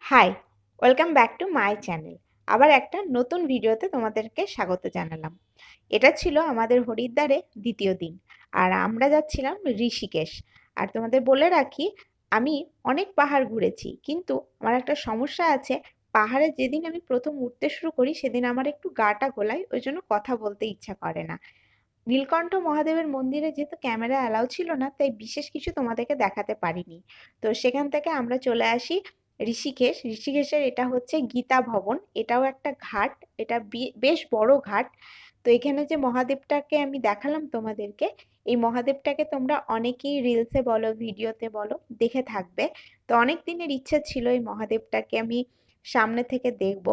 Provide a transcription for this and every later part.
High, welcome back to my channel. আবার একটা নতুন ভিডিওতে তোমাদেরকে স্বাগত জানালাম। এটা ছিল আমাদের হরিদ্বারে দ্বিতীয় দিন, আর আমরা যাচ্ছিলাম ঋষিকেশ। আর তোমাদের বলে রাখি, আমি অনেক পাহাড় ঘুরেছি, কিন্তু আমার একটা সমস্যা আছে। পাহাড়ে যেদিন আমি প্রথম উঠতে শুরু করি সেদিন আমার একটু গাটা গোলায়, ওই জন্য কথা বলতে ইচ্ছা করে না। নীলকণ্ঠ মহাদেবের মন্দিরে যেহেতু ক্যামেরা অ্যালাউ ছিল না, তাই বিশেষ কিছু তোমাদেরকে দেখাতে পারিনি। তো সেখান থেকে আমরা চলে আসি ঋষিকেশ। ঋষিকেশের এটা হচ্ছে গীতা ভবন, এটাও একটা ঘাট। এটা বেশ বড় ঘাট। তো এখানে যে মহাদেবটাকে আমি দেখালাম তোমাদেরকে, এই মহাদেবটাকে তোমরা অনেকেই রিলসে বলো, ভিডিওতে বলো, দেখে থাকবে। তো অনেক দিনের ইচ্ছা ছিল এই মহাদেবটাকে আমি সামনে থেকে দেখব।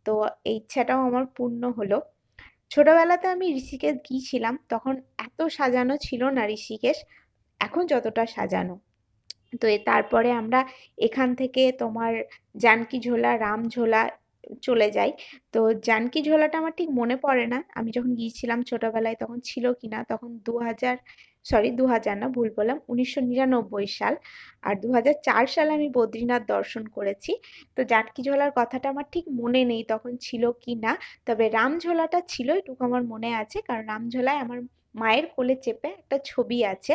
তো এই ইচ্ছাটাও আমার পূর্ণ হলো। ছোটবেলাতে আমি ঋষিকেশ গিয়েছিলাম, তখন এত সাজানো ছিল না ঋষিকেশ এখন যতটা সাজানো। তো তারপরে আমরা এখান থেকে তোমার জানকী ঝোলা, রাম ঝোলা চলে যাই। তো জানকী ঝোলাটা আমার ঠিক মনে পড়ে না আমি যখন গিয়েছিলাম ছোটবেলায় তখন ছিল কিনা। তখন 2000, সরি 2000 না, ভুল বললাম, 1999 সাল। আর 2004 সালে আমি বদ্রীনাথ দর্শন করেছি। তো জানকী ঝোলার কথাটা আমার ঠিক মনে নেই তখন ছিল কি না। তবে রাম ঝোলাটা ছিল, এটুকু আমার মনে আছে, কারণ রাম ঝোলায় আমার মায়ের কোলে চেপে একটা ছবি আছে।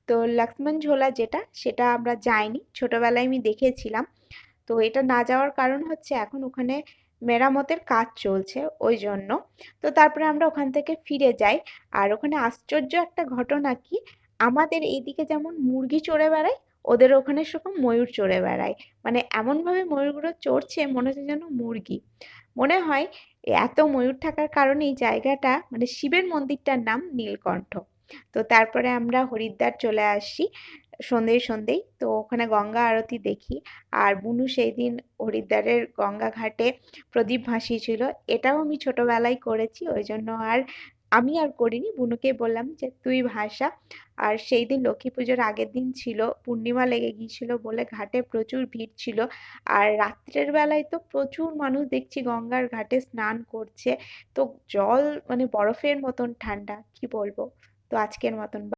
তো লক্ষ্মণ ঝোলা যেটা, সেটা আমরা যাইনি, ছোটবেলায় আমি দেখেছিলাম। তো এটা না যাওয়ার কারণ হচ্ছে এখন ওখানে মেরামতের কাজ চলছে, ওই জন্য। তো তারপরে আমরা ওখান থেকে ফিরে যাই। আর ওখানে আশ্চর্য একটা ঘটনা কি, আমাদের এইদিকে যেমন মুরগি চড়ে বেড়ায়, ওদের ওখানে সেরকম ময়ূর চড়ে বেড়ায়। মানে এমন ভাবে ময়ূরগুলো চড়ছে মনে হচ্ছে যেন মুরগি। মনে হয় এত ময়ূর থাকার কারণে এই জায়গাটা, মানে শিবের মন্দিরটার নাম নীলকণ্ঠ। তো তারপরে আমরা হরিদ্বার চলে আসি সন্ধ্যেই সন্ধ্যেই। তো ওখানে গঙ্গা আরতি দেখি। আর বুনু সেই দিন হরিদ্বারের গঙ্গা ঘাটে প্রদীপ ভাসিয়েছিল। এটাও আমি ছোটবেলায় করেছি, ওই জন্য আর আমি আর করিনি, বুনুকে বললাম যে তুই ভাসা। আর সেই দিন লক্ষ্মী পুজোর আগের দিন ছিল, পূর্ণিমা লেগে গিয়েছিল বলে ঘাটে প্রচুর ভিড় ছিল। আর রাত্রের বেলায় তো প্রচুর মানুষ দেখছি গঙ্গার ঘাটে স্নান করছে। তো জল মানে বরফের মতন ঠান্ডা, কি বলবো। তো আজকের মতন